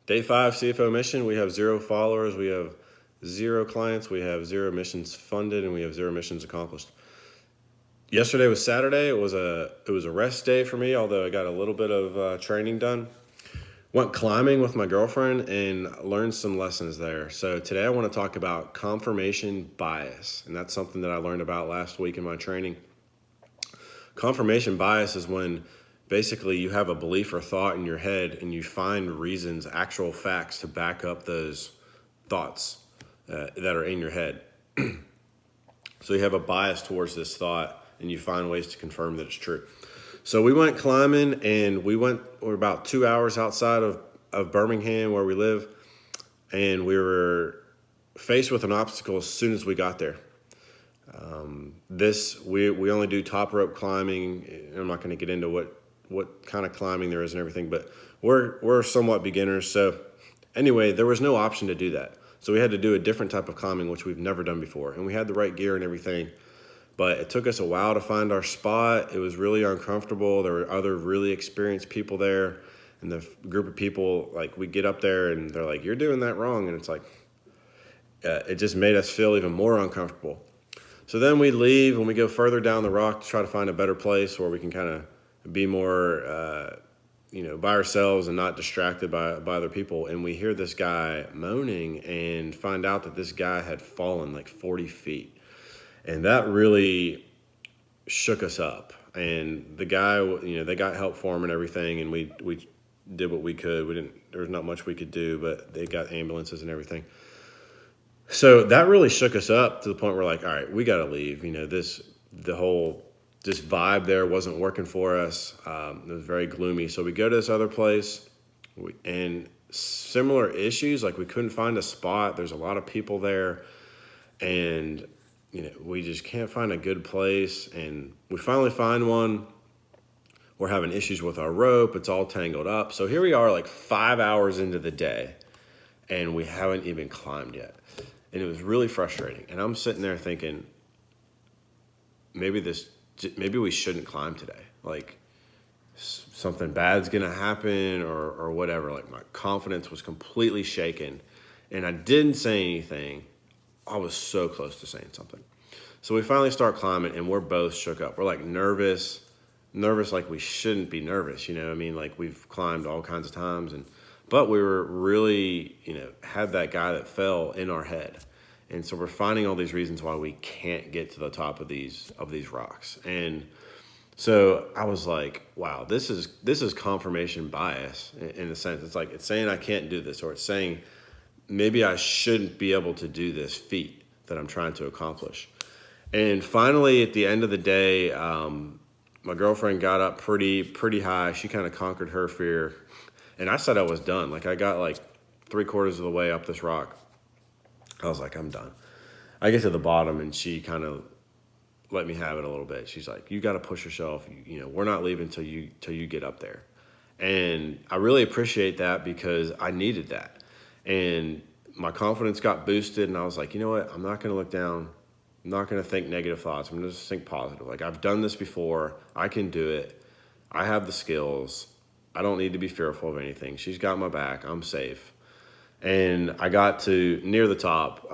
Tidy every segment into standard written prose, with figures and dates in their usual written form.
Day 5 CFO Mission. We have 0 followers. We have 0 clients. We have 0 missions funded, and we have 0 missions accomplished. Yesterday was Saturday. It was a rest day for me, although I got a little bit of training done. Went climbing with my girlfriend and learned some lessons there. So today I want to talk about confirmation bias, and that's something that I learned about last week in my training. Confirmation bias is when basically you have a belief or thought in your head and you find reasons, actual facts to back up those thoughts that are in your head. So you have a bias towards this thought and you find ways to confirm that it's true. So we went climbing and we're about 2 hours outside of Birmingham where we live, and we were faced with an obstacle as soon as we got there. We only do top rope climbing. I'm not going to get into what kind of climbing there is and everything, but we're somewhat beginners. So anyway, there was no option to do that. So we had to do a different type of climbing, which we've never done before. And we had the right gear and everything, but it took us a while to find our spot. It was really uncomfortable. There were other really experienced people there, and the group of people, like, we get up there and they're like, "You're doing that wrong." And it's like, it just made us feel even more uncomfortable. So then we leave and we go further down the rock to try to find a better place where we can kind of be more, by ourselves and not distracted by other people. And we hear this guy moaning and find out that this guy had fallen like 40 feet. And that really shook us up. And the guy, they got help for him and everything. And we did what we could. There was not much we could do, but they got ambulances and everything. So that really shook us up to the point where, like, all right, we got to leave. This vibe there wasn't working for us. It was very gloomy. So we go to this other place, and similar issues. Like, we couldn't find a spot. There's a lot of people there, and we just can't find a good place. And we finally find one. We're having issues with our rope. It's all tangled up. So here we are, like 5 hours into the day, and we haven't even climbed yet. And it was really frustrating. And I'm sitting there thinking, maybe we shouldn't climb today. Like, something bad's gonna happen or whatever. Like, my confidence was completely shaken, and I didn't say anything. I was so close to saying something. So we finally start climbing, and we're both shook up. We're like nervous like we shouldn't be nervous. Like, we've climbed all kinds of times, but we were really, had that guy that fell in our head. And so we're finding all these reasons why we can't get to the top of these rocks. And so I was like, wow, this is confirmation bias in a sense. It's like, it's saying I can't do this, or it's saying maybe I shouldn't be able to do this feat that I'm trying to accomplish. And finally, at the end of the day, my girlfriend got up pretty high. She kind of conquered her fear. And I said I was done. Like, I got like 3/4 of the way up this rock. I was like, I'm done. I get to the bottom, and she kind of let me have it a little bit. She's like, you got to push yourself. We're not leaving till you get up there. And I really appreciate that, because I needed that. And my confidence got boosted, and I was like, you know what? I'm not going to look down. I'm not going to think negative thoughts. I'm going to just think positive. Like, I've done this before. I can do it. I have the skills. I don't need to be fearful of anything. She's got my back. I'm safe. And I got to near the top,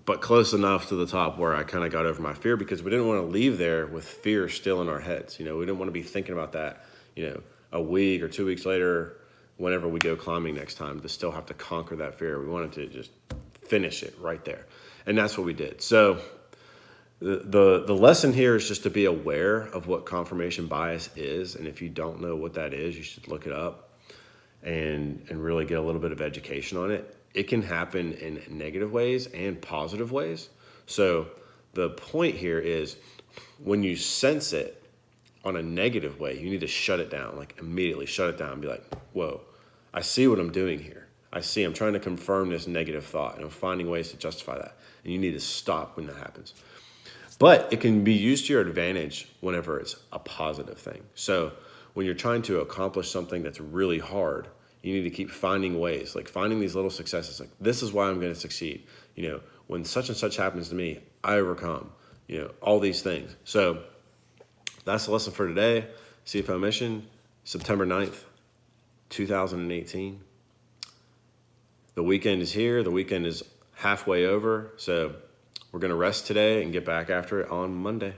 but close enough to the top where I kind of got over my fear, because we didn't want to leave there with fear still in our heads. We didn't want to be thinking about that, a week or 2 weeks later, whenever we go climbing next time, to still have to conquer that fear. We wanted to just finish it right there. And that's what we did. So the lesson here is just to be aware of what confirmation bias is. And if you don't know what that is, you should look it up and really get a little bit of education on it. It can happen in negative ways and positive ways. So the point here is, when you sense it on a negative way, you need to shut it down, like immediately shut it down and be like, whoa, I see what I'm doing here. I'm trying to confirm this negative thought, and I'm finding ways to justify that. And you need to stop when that happens. But it can be used to your advantage whenever it's a positive thing. So when you're trying to accomplish something that's really hard, you need to keep finding ways, like finding these little successes. Like, this is why I'm going to succeed. When such and such happens to me, I overcome, all these things. So that's the lesson for today. CFO Mission, September 9th, 2018. the weekend is here. The weekend is halfway over. So we're going to rest today and get back after it on Monday.